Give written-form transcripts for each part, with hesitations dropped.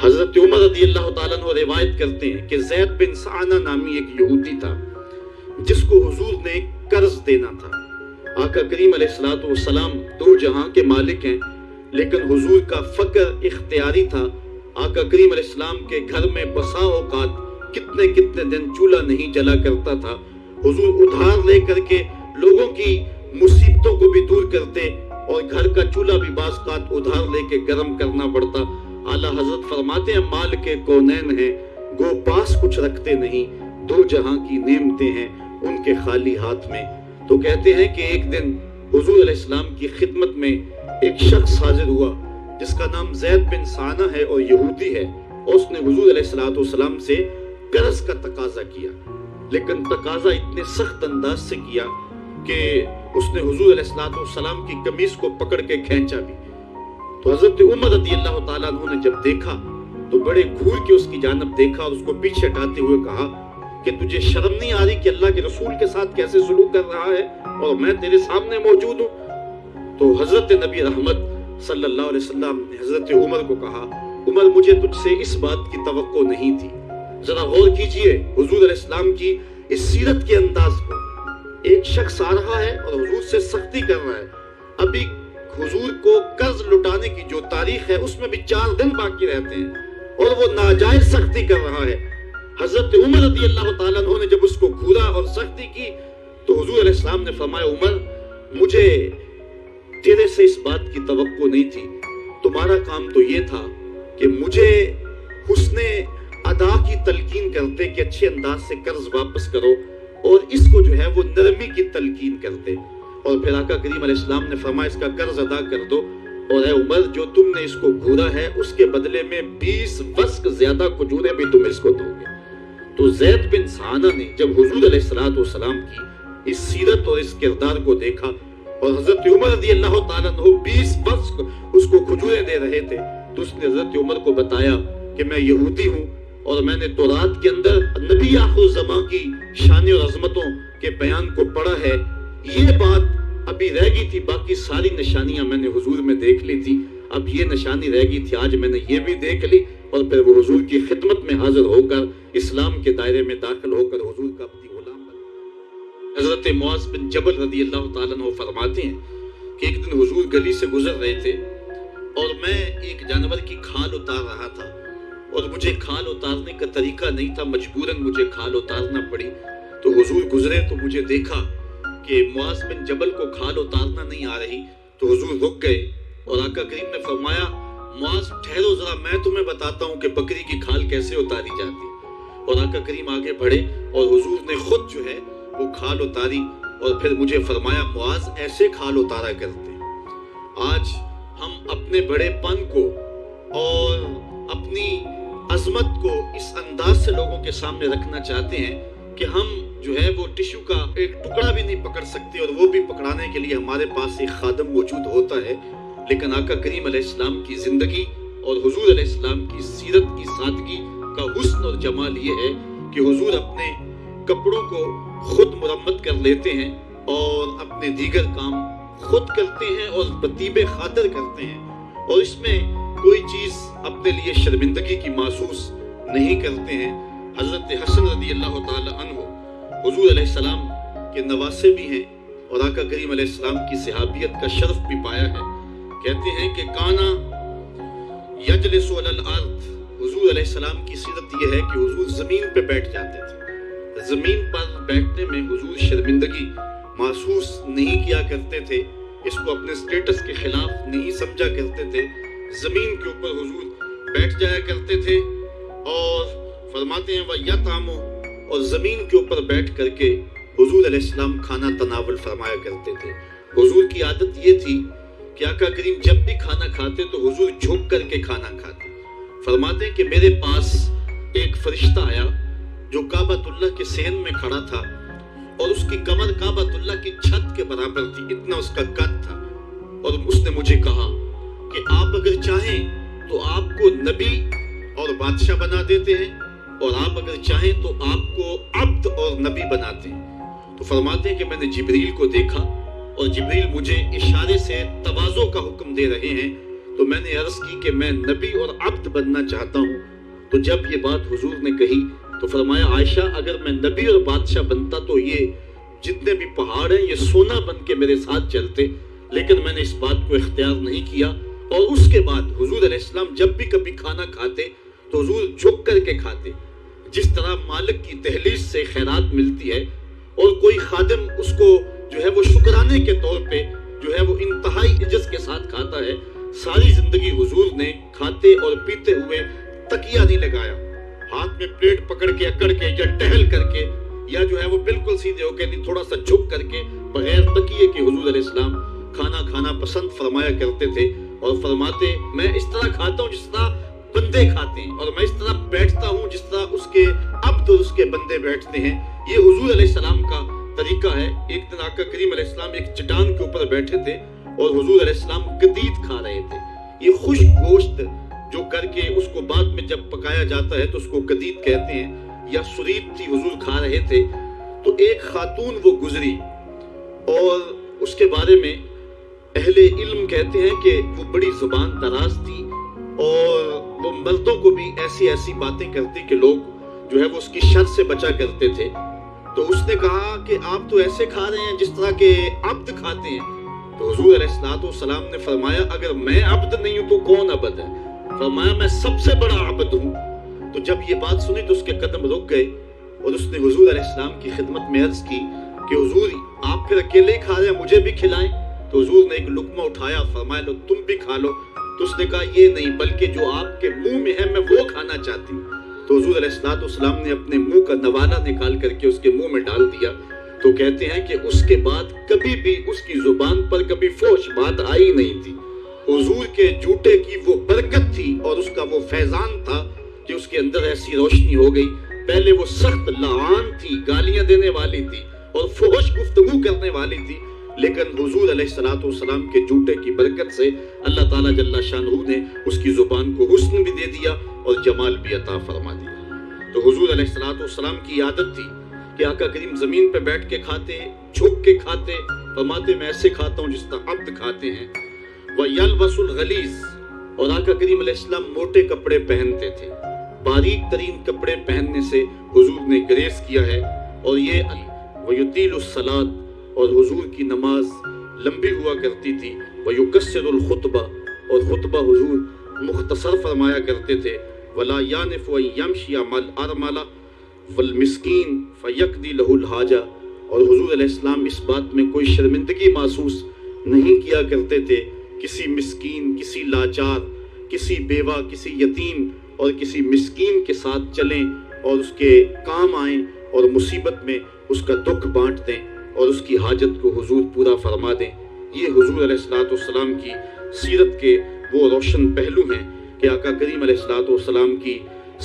حضرت عمر رضی اللہ تعالیٰ عنہ روایت کرتے ہیں کہ زید بن سعنہ نامی ایک یہودی تھا جس کو حضور نے قرض دینا تھا۔ آقا کریم علیہ الصلوۃ والسلام دو جہاں کے مالک ہیں، لیکن حضور کا فقر اختیاری تھا۔ آقا کریم علیہ السلام کے گھر میں بسا اوقات کتنے دن چولہا نہیں جلا کرتا تھا۔ حضور ادھار لے کر کے لوگوں کی مصیبتوں کو بھی دور کرتے اور گھر کا چولہا بھی بعض اوقات ادھار لے کے گرم کرنا پڑتا۔ اعلیٰ حضرت فرماتے ہیں مال کے کونین ہیں گو پاس کچھ رکھتے نہیں، دو جہاں کی نعمتیں ہیں ان کے خالی ہاتھ میں۔ تو کہتے ہیں کہ ایک دن حضور علیہ السلام کی خدمت میں ایک شخص حاضر ہوا جس کا نام زید بن سعنہ ہے اور یہودی ہے، اور اس نے حضور علیہ السلام سے قرض کا تقاضا کیا، لیکن تقاضا اتنے سخت انداز سے کیا کہ اس نے حضور علیہ السلام کی قمیص کو پکڑ کے کھینچا بھی۔ تو حضرت عمر رضی اللہ تعالیٰ عنہ نے جب دیکھا تو بڑے گھور کے اس کی جانب دیکھا اور اس کو پیچھے ہٹاتے ہوئے کہا کہ تجھے شرم نہیں آ رہی کہ اللہ کے رسول کے ساتھ کیسے سلوک کر رہا ہے اور میں تیرے سامنے موجود ہوں؟ تو حضرت نبی رحمت صلی اللہ علیہ وسلم نے حضرت عمر کو کہا عمر مجھے تجھ سے اس بات کی توقع نہیں تھی۔ ذرا غور کیجئے حضور علیہ السلام کی اس سیرت کے انداز کو۔ ایک شخص آ رہا ہے اور حضور سے سختی کر رہا ہے، ابھی حضور کو قرض لٹانے کی جو تاریخ ہے اس میں بھی 4 دن باقی رہتے ہیں اور وہ ناجائز سختی کر رہا ہے۔ حضرت عمر رضی اللہ تعالیٰ عنہ نے جب اس کو گھورا اور سختی کی تو حضور علیہ السلام نے فرمایا عمر مجھے تیرے سے اس بات کی توقع نہیں تھی، تمہارا کام تو یہ تھا کہ مجھے حسن ادا کی تلقین کرتے کہ اچھے انداز سے قرض واپس کرو، اور اس کو جو ہے وہ نرمی کی تلقین کرتے، اور پھر آقا کریم علیہ السلام نے فرمایا اس کا قرض ادا کر دو، اور اے عمر جو تم نے اس کو گھورا ہے اس کے بدلے میں 20 وسق زیادہ کھجوریں بھی تم اس کو دو گے۔ تو زید بن سعنہ نے جب حضور علیہ السلام کی اس سیرت اور اس کردار کو دیکھا اور حضرت عمر رضی اللہ تعالیٰ عنہ 20 وسق اس کو کھجوریں دے رہے تھے، تو اس نے حضرت عمر کو بتایا کہ میں یہودی ہوں اور میں نے تورات کے اندر نبی آخر الزمان کی شان اور عظمتوں کے بیان کو پڑھا ہے، یہ بات ابھی رہ گئی تھی، باقی ساری نشانیاں میں نے حضور میں دیکھ لی تھی، اب یہ نشانی رہ گئی تھی، آج میں نے یہ بھی دیکھ لی، اور پھر وہ حضور کی خدمت میں حاضر ہو کر اسلام کے دائرے میں داخل ہو کر حضور کا اپنی غلام بنا۔ حضرت معاذ بن جبل رضی اللہ تعالیٰ عنہ فرماتے ہیں کہ ایک دن حضور گلی سے گزر رہے تھے اور میں ایک جانور کی کھال اتار رہا تھا، اور مجھے کھال اتارنے کا طریقہ نہیں تھا، مجبوراً مجھے کھال اتارنا پڑی۔ تو حضور گزرے تو مجھے دیکھا کہ معاذ بن جبل کو کھال اتارنا نہیں آ رہی، تو حضور رک گئے اور آقا کریم نے فرمایا معاذ ٹھہرو ذرا میں تمہیں بتاتا ہوں کہ بکری کی کھال کیسے اتاری جاتی، اور آقا کریم آگے بڑھے اور حضور نے خود جو ہے وہ کھال اتاری، اور پھر مجھے فرمایا معاذ ایسے کھال اتارا کرتے۔ آج ہم اپنے بڑے پن کو اور اپنی عظمت کو اس انداز سے لوگوں کے سامنے رکھنا چاہتے ہیں کہ ہم جو ہے وہ ٹشو کا ایک ٹکڑا بھی نہیں پکڑ سکتے، اور وہ بھی پکڑانے کے لیے ہمارے پاس ایک خادم موجود ہوتا ہے، لیکن آقا کریم علیہ السلام کی زندگی اور حضور علیہ السلام کی سیرت کی سادگی کا حسن اور جمال یہ ہے کہ حضور اپنے کپڑوں کو خود مرمت کر لیتے ہیں اور اپنے دیگر کام خود کرتے ہیں اور بطیب خاطر کرتے ہیں، اور اس میں کوئی چیز اپنے لیے شرمندگی کی محسوس نہیں کرتے ہیں۔ حضرت حسن رضی اللہ تعالی عنہ حضور علیہ السلام کے نواسے بھی ہیں اور آقا کریم علیہ السلام کی صحابیت کا شرف بھی پایا ہے۔ کہتے ہیں کہ کانا یجلس علی الارض، حضور علیہ السلام کی سیرت یہ ہے کہ حضور زمین پہ بیٹھ جاتے تھے، زمین پر بیٹھنے میں حضور شرمندگی محسوس نہیں کیا کرتے تھے، اس کو اپنے سٹیٹس کے خلاف نہیں سمجھا کرتے تھے، زمین کے اوپر حضور بیٹھ جایا کرتے تھے، اور فرماتے ہیں وَيَطْعَمُ، اور زمین کے اوپر بیٹھ کر کے حضور علیہ السلام کھانا تناول فرمایا کرتے تھے۔ حضور کی عادت یہ تھی کہ آقا کریم جب بھی کھانا کھاتے تو حضور جھک کر کے کھانا کھاتے۔ فرماتے ہیں کہ میرے پاس ایک فرشتہ آیا جو کعبۃ اللہ کے صحن میں کھڑا تھا، اور اس کی کمر کعبۃ اللہ کی چھت کے برابر تھی، اتنا اس کا قد تھا، اور اس نے مجھے کہا کہ آپ اگر چاہیں تو آپ کو نبی اور بادشاہ بنا دیتے ہیں، اور آپ اگر چاہیں تو آپ کو عبد اور نبی بناتے ہیں۔ تو فرماتے ہیں کہ میں نے جبریل کو دیکھا، اور جبریل مجھے اشارے سے تواضع کا حکم دے رہے ہیں، تو میں نے عرض کی کہ میں نبی اور عبد بننا چاہتا ہوں. تو جب یہ بات حضور نے کہی تو فرمایا عائشہ اگر میں نبی اور بادشاہ بنتا تو یہ جتنے بھی پہاڑ ہیں یہ سونا بن کے میرے ساتھ چلتے، لیکن میں نے اس بات کو اختیار نہیں کیا. اور اس کے بعد حضور علیہ السلام جب بھی کبھی کھانا کھاتے تو حضور جھک کر کے کھاتے. جس طرح مالک کی دہلیز سے خیرات ملتی ہے اور کوئی خادم اس کو جو ہے وہ شکرانے کے طور پہ جو ہے وہ انتہائی عجز کے ساتھ کھاتا ہے، ساری زندگی حضور نے کھاتے اور پیتے ہوئے تکیہ نہیں لگایا، ہاتھ میں پلیٹ پکڑ کے اکڑ کے یا ٹہل کر کے یا جو ہے وہ بالکل سیدھے ہو کے نہیں تھوڑا سا جھک کر کے بغیر تکیے کے حضور علیہ السلام کھانا کھانا پسند فرمایا کرتے تھے. اور فرماتے میں اس طرح کھاتا ہوں جس طرح بندے کھاتے ہیں، اور میں اس طرح بیٹھتا ہوں جس طرح اس کے عبد اور اس کے بندے بیٹھتے ہیں. یہ حضور علیہ السلام کا طریقہ ہے. ایک دن آقا کریم علیہ السلام ایک چٹان کے اوپر بیٹھے تھے اور حضور علیہ السلام قدید کھا رہے تھے. یہ خشک گوشت جو کر کے اس کو بعد میں جب پکایا جاتا ہے تو اس کو قدید کہتے ہیں، یا سرید تھی حضور کھا رہے تھے. تو ایک خاتون وہ گزری اور اس کے بارے میں اہل علم کہتے ہیں کہ وہ بڑی زبان دراز تھی اور وہ مردوں کو بھی ایسی ایسی باتیں کرتی کہ لوگ جو ہے وہ اس کی شر سے بچا کرتے تھے. تو اس نے کہا کہ آپ تو ایسے کھا رہے ہیں جس طرح کے عبد کھاتے ہیں. تو حضور علیہ السلام نے فرمایا اگر میں عبد نہیں ہوں تو کون عبد ہے؟ فرمایا میں سب سے بڑا عبد ہوں. تو جب یہ بات سنی تو اس کے قدم رک گئے اور اس نے حضور علیہ السلام کی خدمت میں عرض کی کہ حضور آپ پھر اکیلے ہی کھا رہے ہیں، مجھے بھی کھلائیں. تو حضور نے ایک لقمہ اٹھایا، فرمایا لو تم بھی کھا لو. تو اس نے کہا یہ نہیں، بلکہ جو آپ کے منہ میں ہے میں وہ کھانا چاہتی ہوں. تو حضور علیہ السلام نے اپنے منہ کا نوالا نکال کر کے اس کے منہ میں ڈال دیا. تو کہتے ہیں کہ اس کے بعد کبھی بھی اس کی زبان پر کبھی فحش بات آئی نہیں تھی. حضور کے جوتے کی وہ برکت تھی اور اس کا وہ فیضان تھا کہ اس کے اندر ایسی روشنی ہو گئی. پہلے وہ سخت لعان تھی، گالیاں دینے والی تھی اور فحش گفتگو کرنے والی تھی، لیکن حضور علیہ السلام کے جوتے کی برکت سے اللہ تعالیٰ جل شانہ نے اس کی زبان کو حسن بھی دے دیا اور جمال بھی عطا فرما دیا. تو حضور علیہ السلام کی عادت تھی کہ آقا کریم زمین پہ بیٹھ کے کھاتے، جھک کے کھاتے. فرماتے میں ایسے کھاتا ہوں جس طرح عبد کھاتے ہیں. وَيَلْبَسُ الْغَلِيظ، اور آقا کریم علیہ السلام موٹے کپڑے پہنتے تھے. باریک ترین کپڑے پہننے سے حضور نے گریز کیا ہے. اور یہ وَيُطِيلُ الصَّلَاةَ، اور حضور کی نماز لمبی ہوا کرتی تھی. وَيُقَصِّرُ الْخُطْبَةَ، اور خطبہ حضور مختصر فرمایا کرتے تھے. وَلَا يَعْنِفُ أَن يَمْشِيَ مَعَ الْأَرْمَلَةِ وَالْمِسْكِينِ فَيَقْضِي لَهُ الْحَاجَةَ، اور حضور علیہ السلام اس بات میں کوئی شرمندگی محسوس نہیں کیا کرتے تھے کسی مسکین، کسی لاچار، کسی بیوہ، کسی یتیم اور کسی مسکین کے ساتھ چلیں اور اس کے کام آئیں اور مصیبت میں اس کا دکھ بانٹ دیں اور اس کی حاجت کو حضور پورا فرما دیں. یہ حضور علیہ السلام کی سیرت کے وہ روشن پہلو ہیں کہ آقا کریم علیہ السلام کی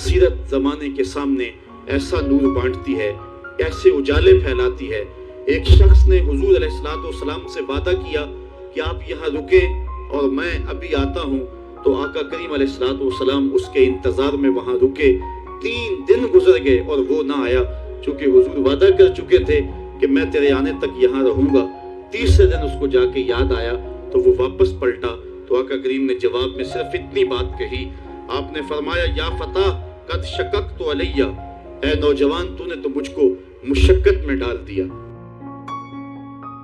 سیرت زمانے کے سامنے ایسا نور بانٹتی ہے، ایسے اجالے پھیلاتی ہے. ایک شخص نے حضور علیہ السلام سے وعدہ کیا کہ آپ یہاں رکیں اور میں ابھی آتا ہوں. تو آقا کریم علیہ السلام اس کے انتظار میں وہاں رکے. 3 دن گزر گئے اور وہ نہ آیا، چونکہ حضور وعدہ کر چکے تھے کہ میں تیرے آنے تک یہاں رہوں گا. تیسرے دن اس کو جا کے یاد آیا تو وہ واپس پلٹا. تو آقا کریم نے جواب میں صرف اتنی بات کہی. آپ نے فرمایا یا فتح قد شککت علیہ، اے نوجوان تو نے تو مجھ کو مشقت میں ڈال دیا.